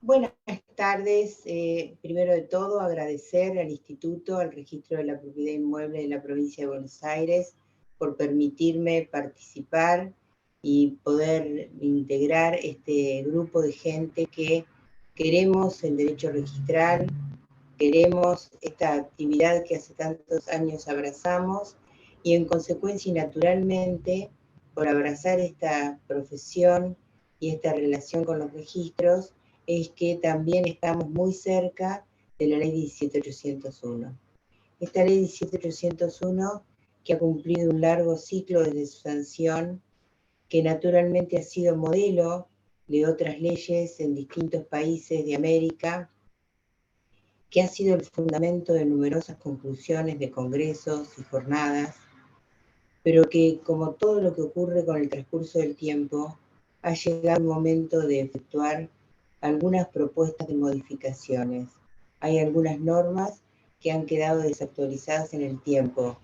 Buenas tardes. Primero de todo, agradecer al Instituto, al Registro de la Propiedad Inmueble de la Provincia de Buenos Aires por permitirme participar y poder integrar este grupo de gente que queremos el derecho registral, queremos esta actividad que hace tantos años abrazamos y en consecuencia y naturalmente por abrazar esta profesión y esta relación con los registros es que también estamos muy cerca de la ley 17801. Esta ley 17801 que ha cumplido un largo ciclo desde su sanción, que naturalmente ha sido modelo de otras leyes en distintos países de América, que ha sido el fundamento de numerosas conclusiones de congresos y jornadas, pero que, como todo lo que ocurre con el transcurso del tiempo, ha llegado el momento de efectuar algunas propuestas de modificaciones. Hay algunas normas que han quedado desactualizadas en el tiempo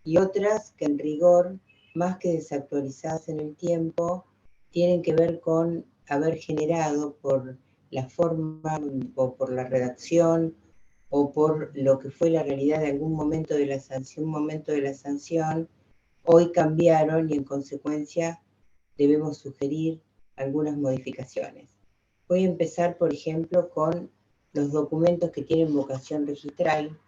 y otras que en rigor, más que desactualizadas en el tiempo, tienen que ver con haber generado por la forma o por la redacción o por lo que fue la realidad de algún momento de la sanción, un momento de la sanción, hoy cambiaron y en consecuencia debemos sugerir algunas modificaciones. Voy a empezar, por ejemplo, con los documentos que tienen vocación registral,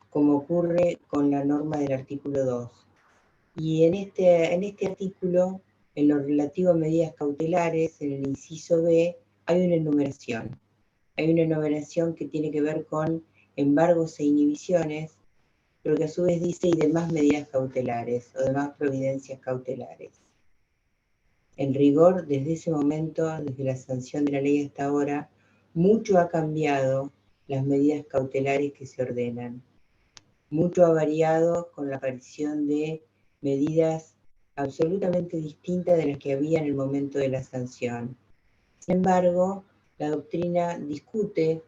como ocurre con la norma del artículo 2. Y en este artículo, en lo relativo a medidas cautelares, en el inciso B, hay una enumeración. Hay una enumeración que tiene que ver con embargos e inhibiciones, pero que a su vez dice y demás medidas cautelares o demás providencias cautelares. En rigor, desde ese momento, desde la sanción de la ley hasta ahora, mucho ha cambiado las medidas cautelares que se ordenan. Mucho ha variado con la aparición de medidas absolutamente distintas de las que había en el momento de la sanción. Sin embargo, la doctrina discutió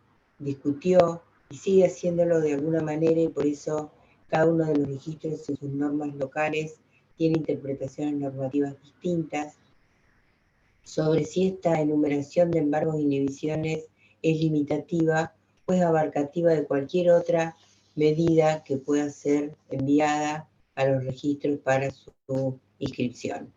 y sigue haciéndolo de alguna manera y por eso cada uno de los registros en sus normas locales tiene interpretaciones normativas distintas sobre si esta enumeración de embargos e inhibiciones es limitativa o es abarcativa de cualquier otra medida que pueda ser enviada a los registros para su inscripción.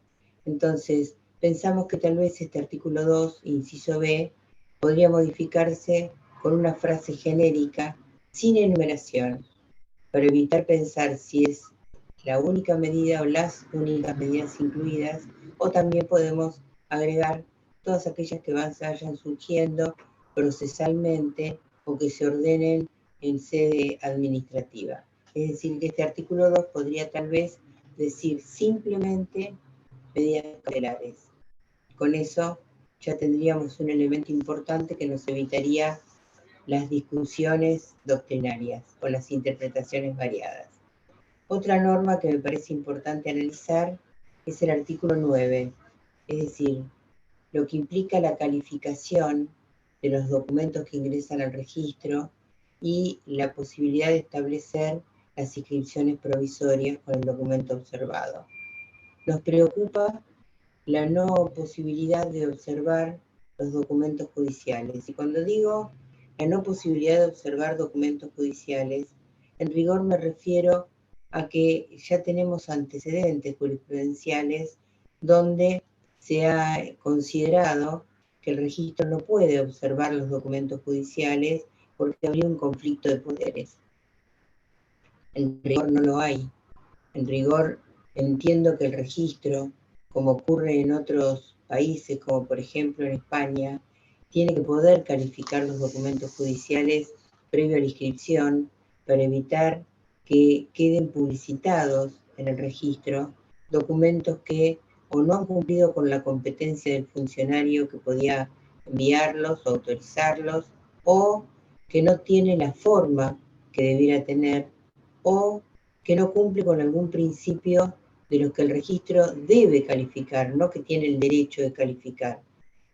Entonces, pensamos que tal vez este artículo 2, inciso B, podría modificarse con una frase genérica sin enumeración, para evitar pensar si es la única medida o las únicas medidas incluidas, o también podemos agregar todas aquellas que vayan surgiendo procesalmente o que se ordenen en sede administrativa. Es decir, que este artículo 2 podría tal vez decir simplemente medidas cautelares. Con eso ya tendríamos un elemento importante que nos evitaría las discusiones doctrinarias o las interpretaciones variadas. Otra norma que me parece importante analizar es el artículo 9, es decir, lo que implica la calificación de los documentos que ingresan al registro y la posibilidad de establecer las inscripciones provisorias con el documento observado. Nos preocupa la no posibilidad de observar los documentos judiciales. Y cuando digo la no posibilidad de observar documentos judiciales, en rigor me refiero a que ya tenemos antecedentes jurisprudenciales donde se ha considerado que el registro no puede observar los documentos judiciales porque habría un conflicto de poderes. En rigor no lo hay. En rigor entiendo que el registro, como ocurre en otros países, como por ejemplo en España, tiene que poder calificar los documentos judiciales previo a la inscripción para evitar que queden publicitados en el registro documentos que o no han cumplido con la competencia del funcionario que podía enviarlos o autorizarlos, o que no tiene la forma que debiera tener, o que no cumple con algún principio de los que el registro debe calificar, no que tiene el derecho de calificar,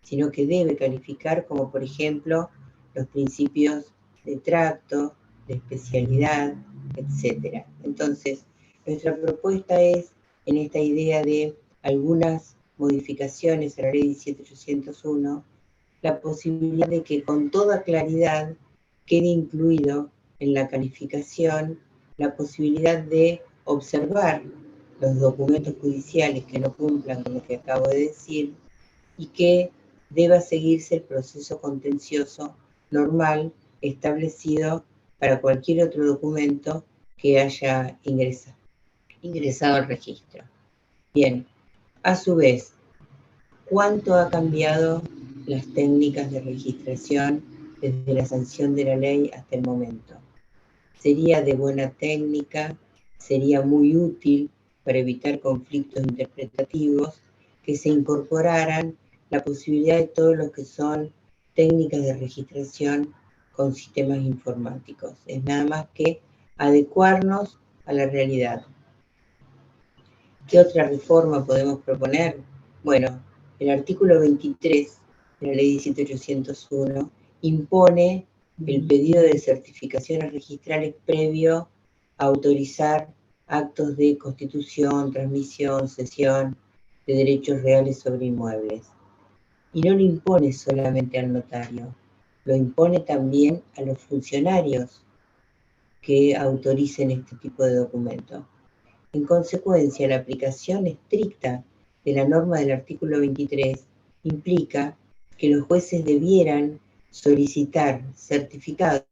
sino que debe calificar, como por ejemplo los principios de tracto, de especialidad, etc. Entonces, nuestra propuesta es, en esta idea de algunas modificaciones a la ley 17801, la posibilidad de que con toda claridad quede incluido en la calificación la posibilidad de observar los documentos judiciales que no cumplan con lo que acabo de decir y que deba seguirse el proceso contencioso normal establecido para cualquier otro documento que haya ingresado al registro. Bien, a su vez, ¿cuánto ha cambiado las técnicas de registración desde la sanción de la ley hasta el momento? Sería de buena técnica, sería muy útil para evitar conflictos interpretativos que se incorporaran la posibilidad de todo lo que son técnicas de registración con sistemas informáticos. Es nada más que adecuarnos a la realidad. ¿Qué otra reforma podemos proponer? Bueno, el artículo 23 de la ley 17801 impone el pedido de certificaciones registrales previo a autorizar actos de constitución, transmisión, cesión de derechos reales sobre inmuebles. Y no lo impone solamente al notario, lo impone también a los funcionarios que autoricen este tipo de documentos. En consecuencia, la aplicación estricta de la norma del artículo 23 implica que los jueces debieran solicitar certificados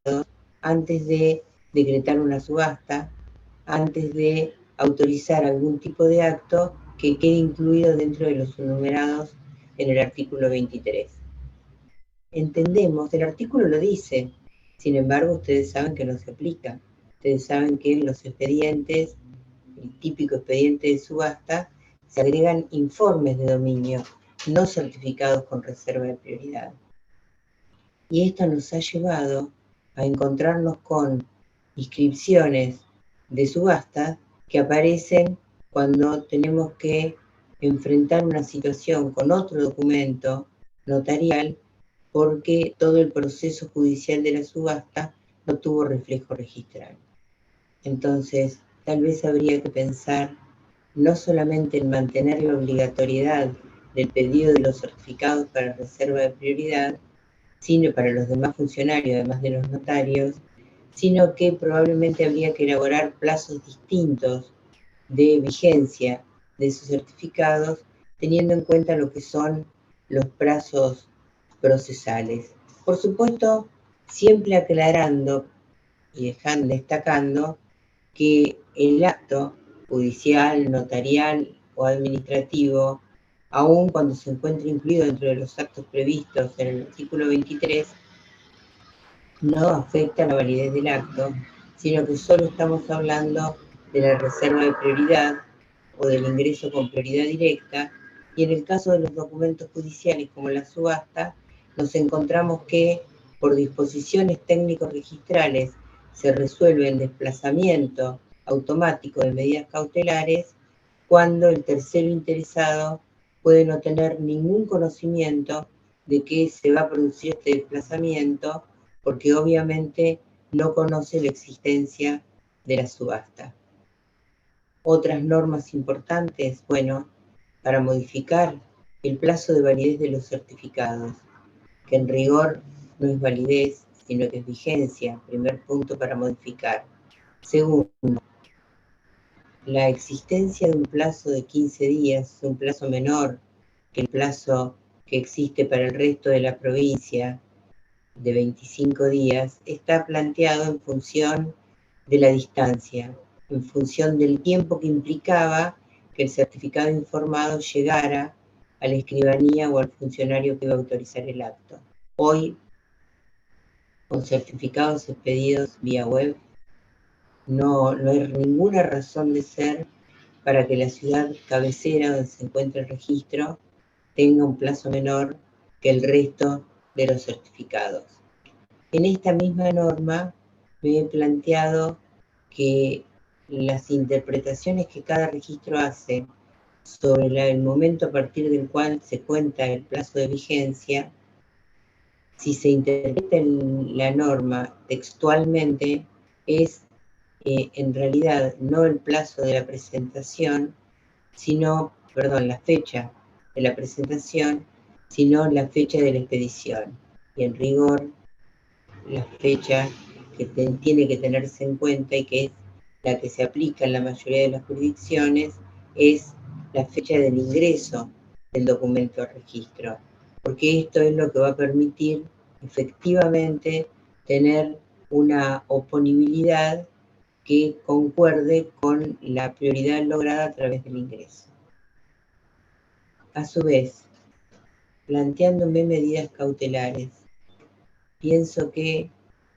antes de decretar una subasta, antes de autorizar algún tipo de acto que quede incluido dentro de los enumerados en el artículo 23. Entendemos, el artículo lo dice, sin embargo ustedes saben que no se aplica. Ustedes saben que en los expedientes, el típico expediente de subasta, se agregan informes de dominio, no certificados con reserva de prioridad. Y esto nos ha llevado a encontrarnos con inscripciones de subasta que aparecen cuando tenemos que enfrentar una situación con otro documento notarial porque todo el proceso judicial de la subasta no tuvo reflejo registral. Entonces, tal vez habría que pensar no solamente en mantener la obligatoriedad del pedido de los certificados para reserva de prioridad, sino para los demás funcionarios, además de los notarios, sino que probablemente habría que elaborar plazos distintos de vigencia de esos certificados, teniendo en cuenta lo que son los plazos procesales. Por supuesto, siempre aclarando y destacando que el acto judicial, notarial o administrativo, aun cuando se encuentre incluido dentro de los actos previstos en el artículo 23, no afecta la validez del acto, sino que solo estamos hablando de la reserva de prioridad o del ingreso con prioridad directa, y en el caso de los documentos judiciales como la subasta, nos encontramos que por disposiciones técnicos registrales se resuelve el desplazamiento automático de medidas cautelares cuando el tercero interesado puede no tener ningún conocimiento de que se va a producir este desplazamiento porque obviamente no conoce la existencia de la subasta. Otras normas importantes, bueno, para modificar el plazo de validez de los certificados, que en rigor no es validez, sino que es vigencia, primer punto para modificar. Segundo, la existencia de un plazo de 15 días, un plazo menor que el plazo que existe para el resto de la provincia, de 25 días, está planteado en función de la distancia, en función del tiempo que implicaba que el certificado informado llegara a la escribanía o al funcionario que iba a autorizar el acto. Hoy, con certificados expedidos vía web, no hay ninguna razón de ser para que la ciudad cabecera donde se encuentra el registro tenga un plazo menor que el resto de los certificados. En esta misma norma me he planteado que las interpretaciones que cada registro hace sobre el momento a partir del cual se cuenta el plazo de vigencia, si se interpreta en la norma textualmente, es en realidad no el plazo de la presentación, sino, la fecha de la presentación, sino la fecha de la expedición. Y en rigor, la fecha que tiene que tenerse en cuenta y que es la que se aplica en la mayoría de las jurisdicciones es la fecha del ingreso del documento al registro, porque esto es lo que va a permitir efectivamente tener una oponibilidad que concuerde con la prioridad lograda a través del ingreso. A su vez, planteándome medidas cautelares, pienso que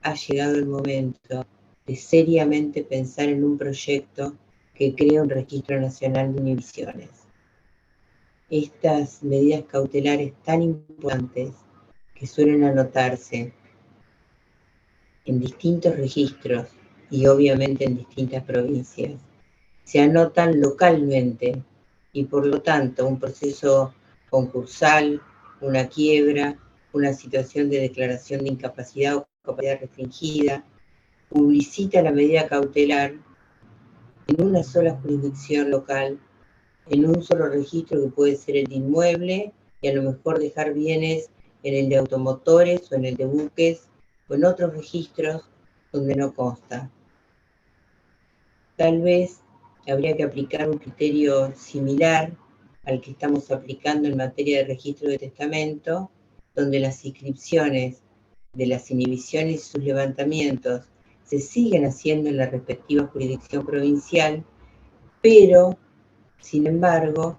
ha llegado el momento de seriamente pensar en un proyecto que cree un registro nacional de inhibiciones. Estas medidas cautelares tan importantes que suelen anotarse en distintos registros y obviamente en distintas provincias, se anotan localmente y por lo tanto un proceso concursal, una quiebra, una situación de declaración de incapacidad o capacidad restringida, publicita la medida cautelar en una sola jurisdicción local, en un solo registro que puede ser el de inmueble y a lo mejor dejar bienes en el de automotores o en el de buques o en otros registros donde no consta. Tal vez habría que aplicar un criterio similar al que estamos aplicando en materia de registro de testamento, donde las inscripciones de las inhibiciones y sus levantamientos se siguen haciendo en la respectiva jurisdicción provincial, pero, sin embargo,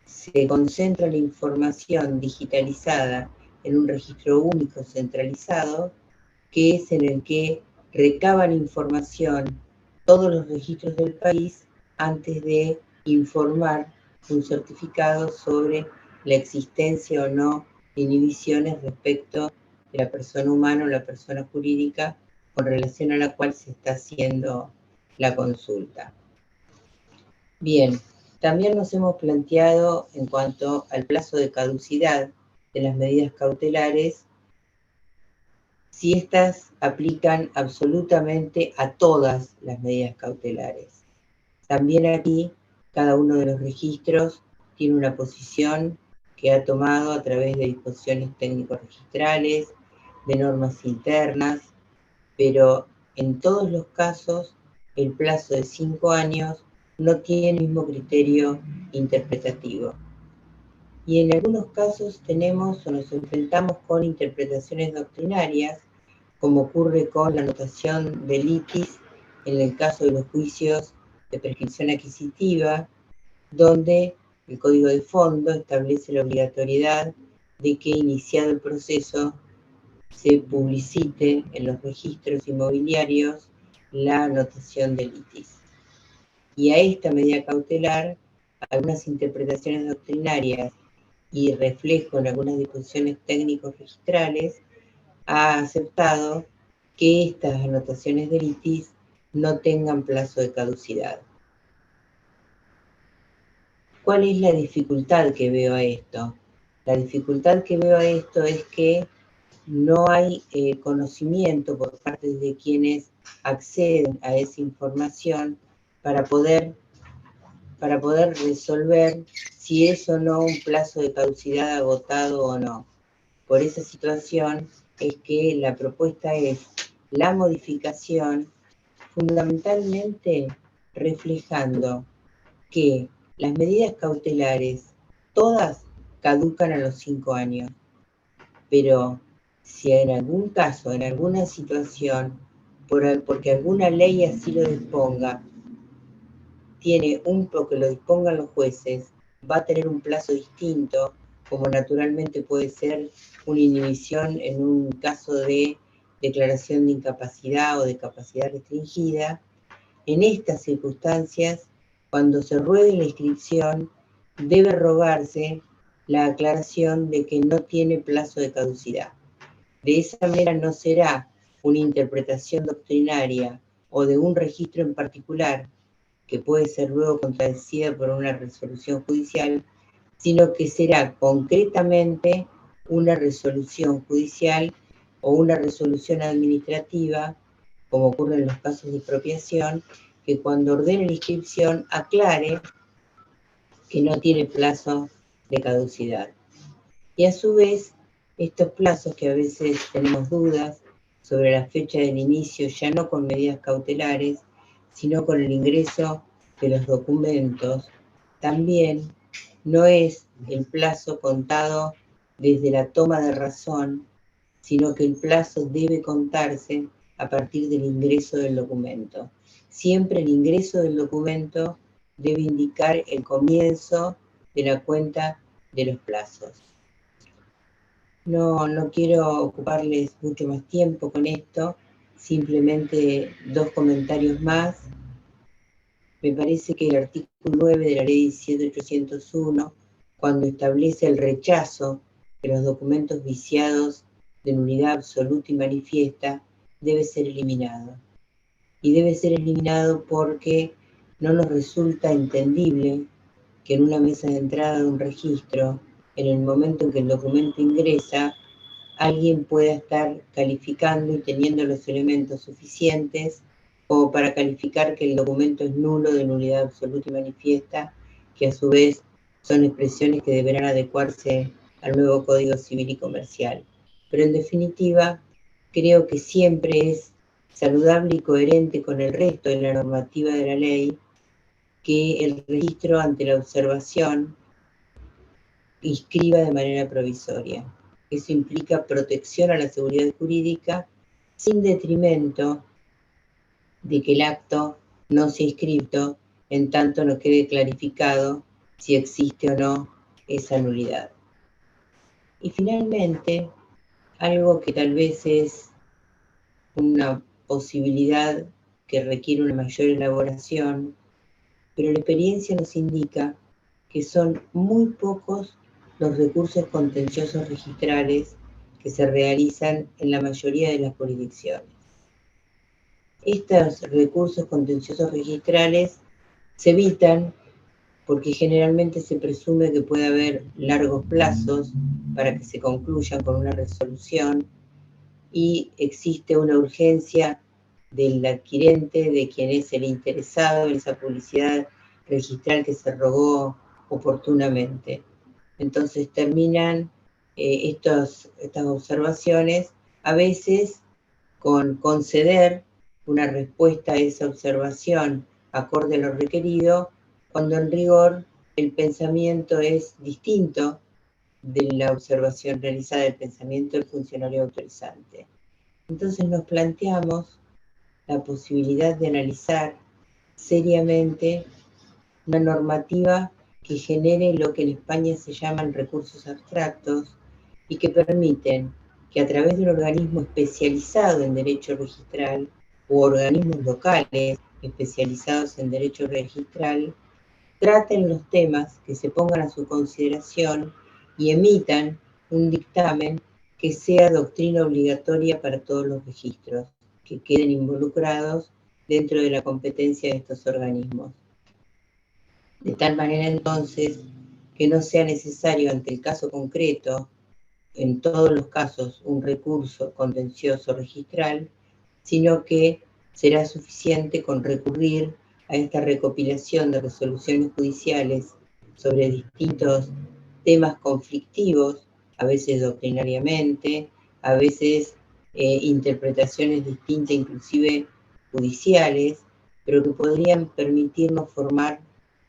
se concentra la información digitalizada en un registro único centralizado, que es en el que recaban información todos los registros del país antes de informar un certificado sobre la existencia o no de inhibiciones respecto de la persona humana o la persona jurídica con relación a la cual se está haciendo la consulta. Bien, también nos hemos planteado en cuanto al plazo de caducidad de las medidas cautelares, si estas aplican absolutamente a todas las medidas cautelares. También aquí, cada uno de los registros tiene una posición que ha tomado a través de disposiciones técnico-registrales, de normas internas, pero en todos los casos el plazo de 5 años no tiene el mismo criterio interpretativo. Y en algunos casos tenemos o nos enfrentamos con interpretaciones doctrinarias, como ocurre con la anotación de litis en el caso de los juicios de prescripción adquisitiva, donde el Código de Fondo establece la obligatoriedad de que, iniciado el proceso, se publicite en los registros inmobiliarios la anotación de litis. Y a esta medida cautelar, algunas interpretaciones doctrinarias y reflejo en algunas disposiciones técnicos registrales, ha aceptado que estas anotaciones de litis no tengan plazo de caducidad. ¿Cuál es la dificultad que veo a esto? La dificultad que veo a esto es que no hay conocimiento por parte de quienes acceden a esa información para poder resolver si es o no un plazo de caducidad agotado o no. Por esa situación es que la propuesta es la modificación, fundamentalmente reflejando que las medidas cautelares todas caducan a los 5 años, pero si en algún caso, en alguna situación, porque alguna ley así lo disponga, porque lo dispongan los jueces, va a tener un plazo distinto, como naturalmente puede ser una inhibición en un caso de declaración de incapacidad o de capacidad restringida. En estas circunstancias, cuando se ruede la inscripción, debe rogarse la aclaración de que no tiene plazo de caducidad. De esa manera no será una interpretación doctrinaria o de un registro en particular, que puede ser luego contradecida por una resolución judicial, sino que será concretamente una resolución judicial o una resolución administrativa, como ocurre en los casos de expropiación, que cuando ordene la inscripción aclare que no tiene plazo de caducidad. Y a su vez, estos plazos que a veces tenemos dudas sobre la fecha del inicio, ya no con medidas cautelares, sino con el ingreso de los documentos, también no es el plazo contado desde la toma de razón, sino que el plazo debe contarse a partir del ingreso del documento. Siempre el ingreso del documento debe indicar el comienzo de la cuenta de los plazos. No quiero ocuparles mucho más tiempo con esto, simplemente 2 comentarios más. Me parece que el artículo 9 de la ley 17.801, cuando establece el rechazo de los documentos viciados de nulidad absoluta y manifiesta, debe ser eliminado. Y debe ser eliminado porque no nos resulta entendible que en una mesa de entrada de un registro, en el momento en que el documento ingresa, alguien pueda estar calificando y teniendo los elementos suficientes como para calificar que el documento es nulo, de nulidad absoluta y manifiesta, que a su vez son expresiones que deberán adecuarse al nuevo Código Civil y Comercial. Pero en definitiva, creo que siempre es saludable y coherente con el resto de la normativa de la ley que el registro ante la observación inscriba de manera provisoria. Eso implica protección a la seguridad jurídica sin detrimento de que el acto no sea inscripto en tanto no quede clarificado si existe o no esa nulidad. Y finalmente, algo que tal vez es una posibilidad que requiere una mayor elaboración, pero la experiencia nos indica que son muy pocos los recursos contenciosos registrales que se realizan en la mayoría de las jurisdicciones. Estos recursos contenciosos registrales se evitan porque generalmente se presume que puede haber largos plazos para que se concluyan con una resolución y existe una urgencia del adquirente, de quien es el interesado en esa publicidad registral que se rogó oportunamente. Entonces terminan estas observaciones a veces con conceder una respuesta a esa observación acorde a lo requerido, cuando en rigor el pensamiento es distinto de la observación realizada, el pensamiento del funcionario autorizante. Entonces nos planteamos la posibilidad de analizar seriamente una normativa que genere lo que en España se llaman recursos abstractos y que permiten que a través de un organismo especializado en derecho registral u organismos locales especializados en derecho registral traten los temas que se pongan a su consideración y emitan un dictamen que sea doctrina obligatoria para todos los registros que queden involucrados dentro de la competencia de estos organismos. De tal manera entonces que no sea necesario ante el caso concreto, en todos los casos, un recurso contencioso registral, sino que será suficiente con recurrir a esta recopilación de resoluciones judiciales sobre distintos temas conflictivos, a veces doctrinariamente, a veces interpretaciones distintas, inclusive judiciales, pero que podrían permitirnos formar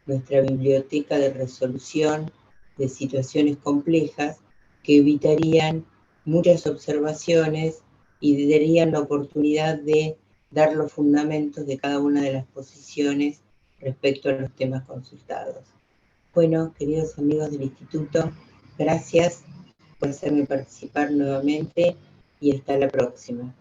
nuestra biblioteca de resolución de situaciones complejas que evitarían muchas observaciones y darían la oportunidad de dar los fundamentos de cada una de las posiciones respecto a los temas consultados. Bueno, queridos amigos del Instituto, gracias por hacerme participar nuevamente y hasta la próxima.